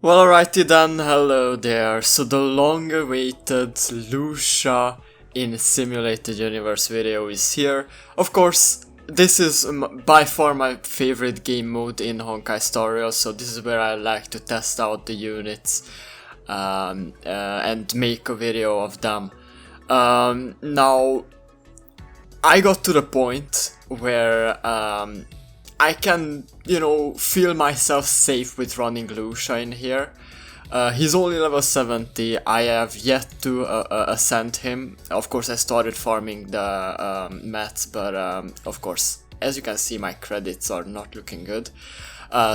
Well, alrighty then, hello there. So the long-awaited Loucha in Simulated Universe video is here. Of course, this is by far my favorite game mode in Honkai Star Rail, so this is where I like to test out the units and make a video of them. Now, I got to the point where I can, feel myself safe with running Loucha in here. He's only level 70, I have yet to ascend him. Of course I started farming the mats, but of course, as you can see, my credits are not looking good.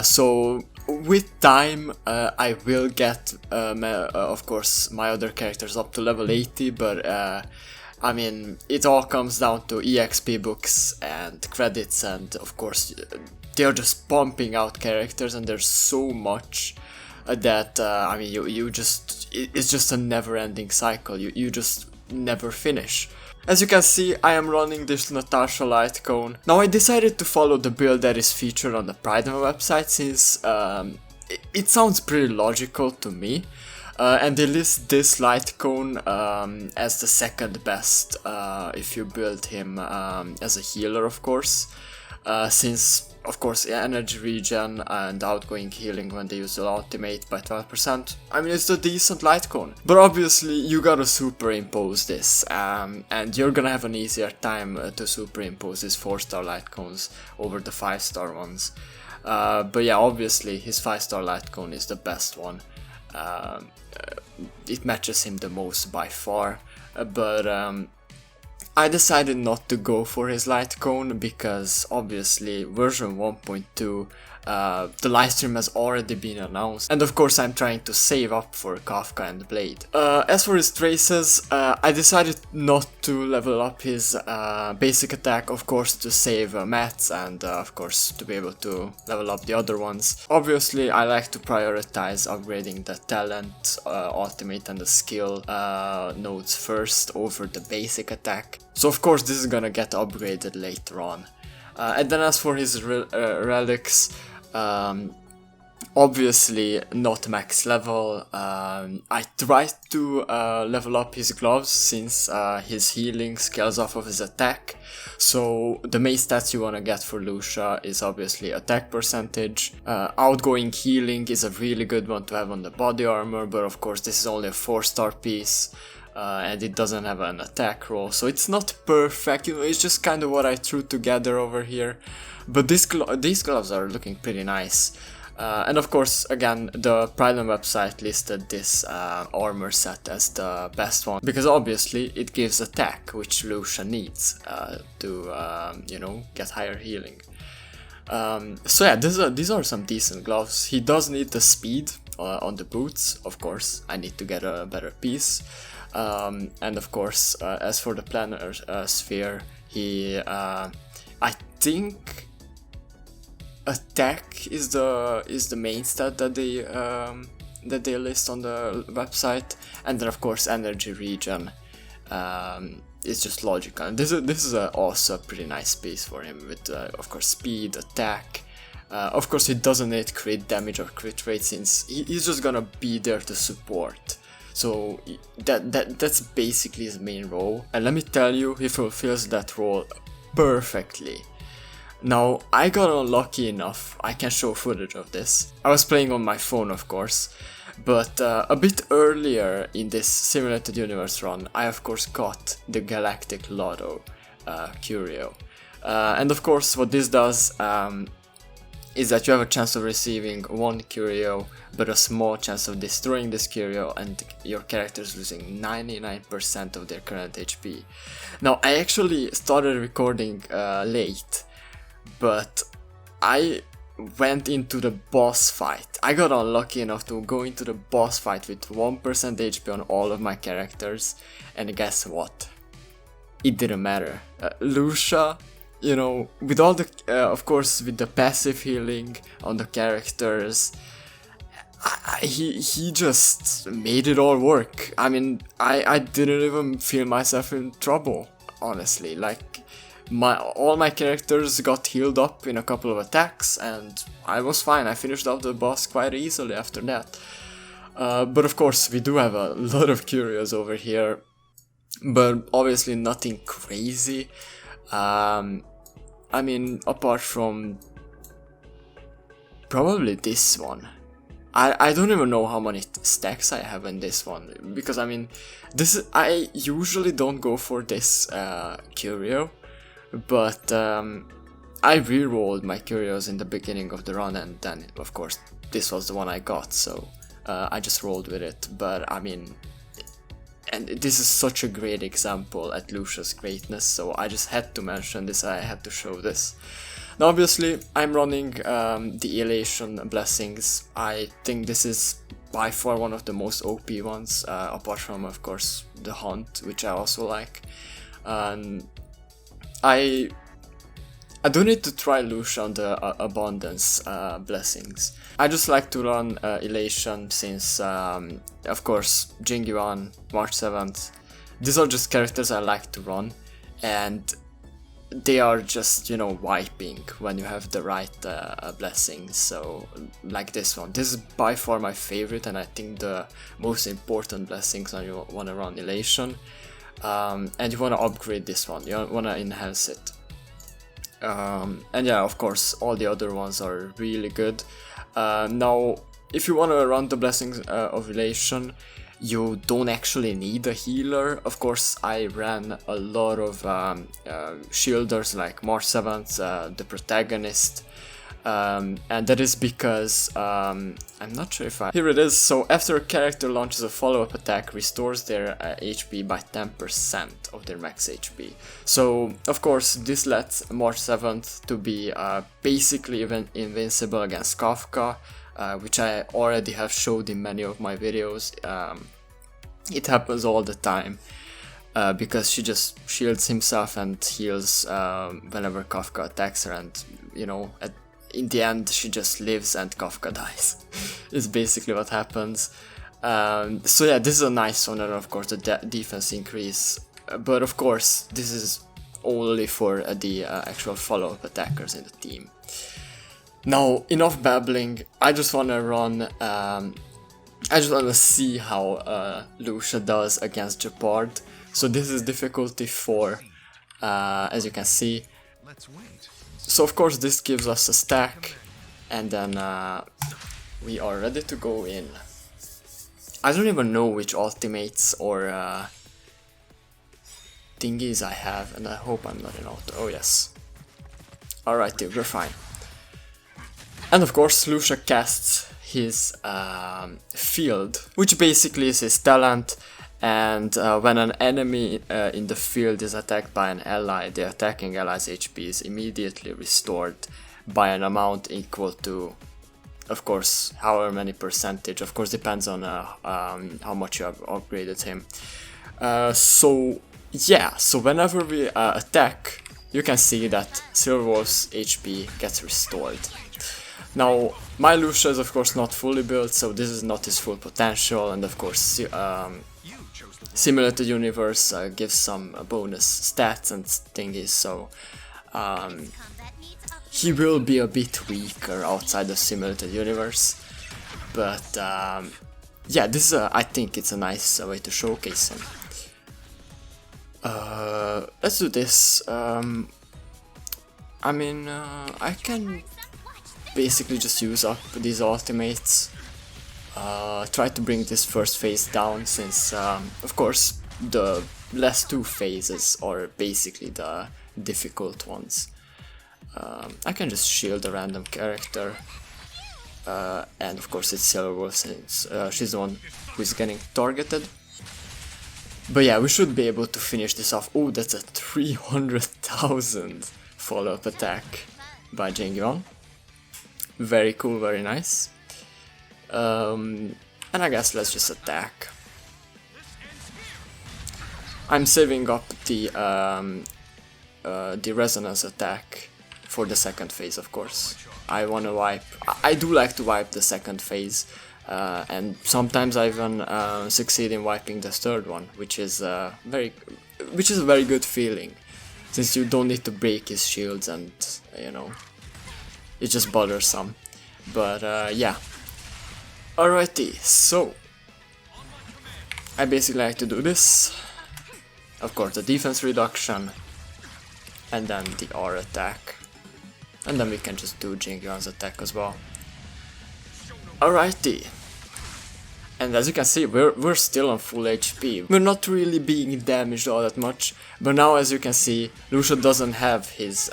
So with time I will get, of course, my other characters up to level 80, but I mean, it all comes down to EXP books and credits, and of course they're just pumping out characters, and there's so much that I mean, it's just a never-ending cycle. You just never finish. As you can see, I am running this Natasha light cone. Now I decided to follow the build that is featured on the Pridem website, since it sounds pretty logical to me. And they list this light cone as the second best if you build him as a healer, of course, since, of course, energy regen and outgoing healing when they use the ultimate by 12%. I mean, it's a decent light cone, but obviously you gotta superimpose this, and you're gonna have an easier time to superimpose these 4-star light cones over the 5-star ones. But yeah, obviously his 5-star light cone is the best one. It matches him the most by far, but I decided not to go for his light cone because obviously version 1.2, the livestream has already been announced, and of course I'm trying to save up for Kafka and Blade. As for his traces, I decided not to level up his basic attack, of course, to save mats and of course to be able to level up the other ones. Obviously I like to prioritize upgrading the talent, ultimate and the skill nodes first over the basic attack. So of course this is gonna get upgraded later on. And then as for his relics, obviously not max level. I tried to level up his gloves, since his healing scales off of his attack. So the main stats you want to get for Loucha is obviously attack percentage. Outgoing healing is a really good one to have on the body armor, but of course this is only a 4-star piece. And it doesn't have an attack roll, so it's not perfect, it's just kind of what I threw together over here. But these gloves are looking pretty nice. And of course, again, the Pridem website listed this armor set as the best one, because obviously it gives attack, which Loucha needs to, get higher healing. So yeah, these are some decent gloves. He does need the speed on the boots, of course. I need to get a better piece. And of course, as for the planar sphere, he, I think, attack is the main stat that they list on the website, and then of course energy regen is just logical. And this is also a pretty nice piece for him with of course speed, attack. Of course he doesn't need crit damage or crit rate, since he's just gonna be there to support. So that's basically his main role, and let me tell you, he fulfills that role perfectly. Now, I got unlucky enough, I can show footage of this. I was playing on my phone, of course, but a bit earlier in this Simulated Universe run, I of course got the Galactic Lotto curio. And of course what this does is that you have a chance of receiving 1 curio, but a small chance of destroying this curio, and your character is losing 99% of their current HP. Now, I actually started recording late, but I went into the boss fight. I got unlucky enough to go into the boss fight with 1% HP on all of my characters, and guess what? It didn't matter. Loucha, with all the, of course, with the passive healing on the characters, he just made it all work. I mean, I didn't even feel myself in trouble, honestly. Like, all my characters got healed up in a couple of attacks, and I was fine. I finished off the boss quite easily after that. But of course, we do have a lot of curios over here, but obviously nothing crazy. I mean, apart from probably this one. I don't even know how many stacks I have in this one, because I mean, I usually don't go for this curio, but I re-rolled my curios in the beginning of the run, and then of course this was the one I got, so I just rolled with it. But I mean, and this is such a great example at Loucha's greatness, so I just had to mention this, I had to show this. Now obviously I'm running the Elation Blessings. I think this is by far one of the most OP ones, apart from of course the Hunt, which I also like. I do need to try Loucha on the Abundance Blessings. I just like to run Elation since, of course, Jingyuan, March 7th, these are just characters I like to run, and they are just, you know, wiping when you have the right blessings. So like this one, this is by far my favorite, and I think the most important blessings when you want to run Elation, and you want to upgrade this one, you want to enhance it. And yeah, of course all the other ones are really good. Now if you want to run the blessings of Elation, you don't actually need a healer. Of course, I ran a lot of shielders like March 7th, the protagonist, and that is because I'm not sure if here it is. So after a character launches a follow-up attack, restores their HP by 10% of their max HP. So of course this lets March 7th to be basically invincible against Kafka, which I already have showed in many of my videos. It happens all the time, because she just shields himself and heals whenever Kafka attacks her, and you know, in the end she just lives and Kafka dies. Is basically what happens. So yeah, this is a nice one, and of course the defense increase, but of course this is only for the actual follow-up attackers in the team. Now, enough babbling, I just wanna run, I just wanna see how Loucha does against GEPARD. So this is difficulty 4, as you can see. So of course this gives us a stack, and then we are ready to go in. I don't even know which ultimates or thingies I have, and I hope I'm not in auto. Oh yes. Alright dude, we're fine. And of course Loucha casts his field, which basically is his talent, and when an enemy in the field is attacked by an ally, the attacking ally's HP is immediately restored by an amount equal to, of course, however many percentage, of course depends on how much you have upgraded him. So yeah, so whenever we attack, you can see that Silverwolf's HP gets restored. Now, my Loucha is of course not fully built, so this is not his full potential, and of course Simulated Universe gives some bonus stats and thingies, so he will be a bit weaker outside the Simulated Universe, but yeah, this is I think it's a nice way to showcase him. Let's do this. I mean, I can basically just use up these ultimates, try to bring this first phase down, since of course the last two phases are basically the difficult ones. I can just shield a random character, and of course it's Silverwolf, since she's the one who's getting targeted. But yeah, we should be able to finish this off. Oh, that's a 300,000 follow-up attack by Jingyuan. Very cool, very nice. And I guess let's just attack. I'm saving up the resonance attack for the second phase, of course. I wanna wipe. I do like to wipe the second phase, and sometimes I even succeed in wiping the third one, which is a very good feeling. since you don't need to break his shields and, you know, it's just bothersome. But yeah. Alrighty, so I basically like to do this. Of course, the defense reduction, and then the R attack. And then we can just do Jingyuan's attack as well. Alrighty. And as you can see, we're still on full HP. We're not really being damaged all that much. But now, as you can see, Loucha doesn't have his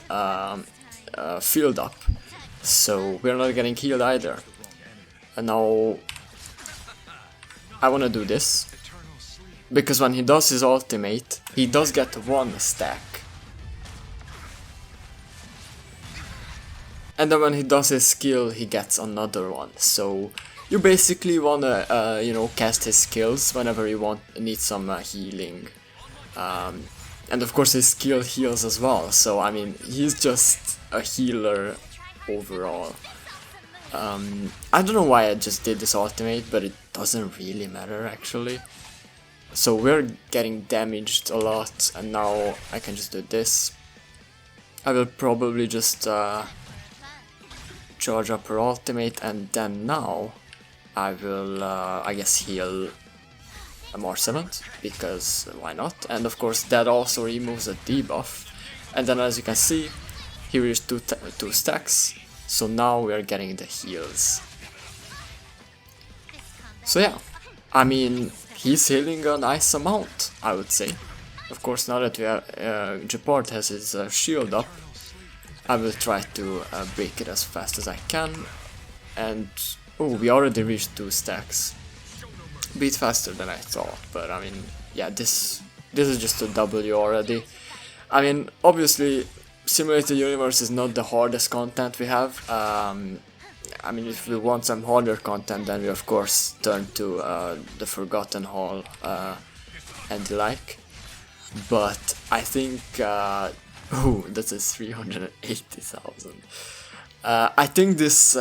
field up. So we're not getting healed either. And now I wanna do this. Because when he does his ultimate, he does get one stack. And then when he does his skill, he gets another one. So you basically wanna, you know, cast his skills whenever you need some healing. And of course his skill heals as well. So I mean, he's just a healer overall. I don't know why I just did this ultimate, but it doesn't really matter actually. So we're getting damaged a lot, and now I can just do this. I will probably just charge up her ultimate, and then now I will, I guess, heal a more 7th, because why not? And of course that also removes a debuff. And then as you can see, here is two stacks, so now we are getting the heals. So yeah, I mean, he's healing a nice amount, I would say. Of course, now that we have GEPARD has his shield up, I will try to break it as fast as I can. And oh, we already reached 2 stacks. A bit faster than I thought, but I mean, yeah, this is just a W already. I mean, obviously, Simulated Universe is not the hardest content we have. I mean, if we want some harder content, then we of course turn to the Forgotten Hall and the like. But I think, oh, that is 380,000. I think this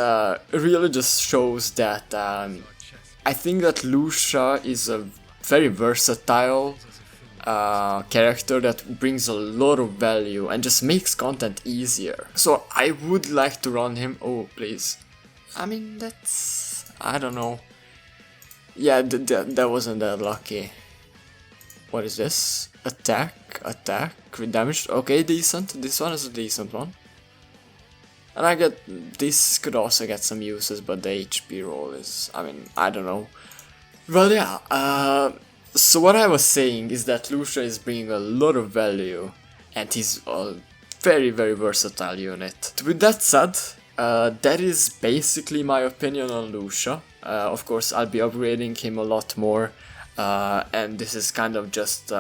really just shows that I think that Loucha is a very versatile character that brings a lot of value and just makes content easier. So I would like to run him. Oh, please. I mean, that's... I don't know. Yeah, that wasn't that lucky. What is this? Attack, crit damage. Okay, decent. This one is a decent one. And I get... This could also get some uses, but the HP roll is... I mean, I don't know. Well, yeah. So what I was saying is that Loucha is bringing a lot of value. And he's a very, very versatile unit. With that said... that is basically my opinion on Loucha. Of course, I'll be upgrading him a lot more, and this is kind of just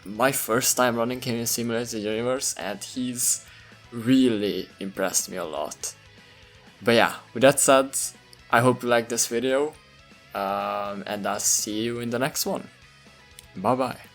my first time running him in Simulated Universe, and he's really impressed me a lot. But yeah, with that said, I hope you liked this video, and I'll see you in the next one. Bye bye.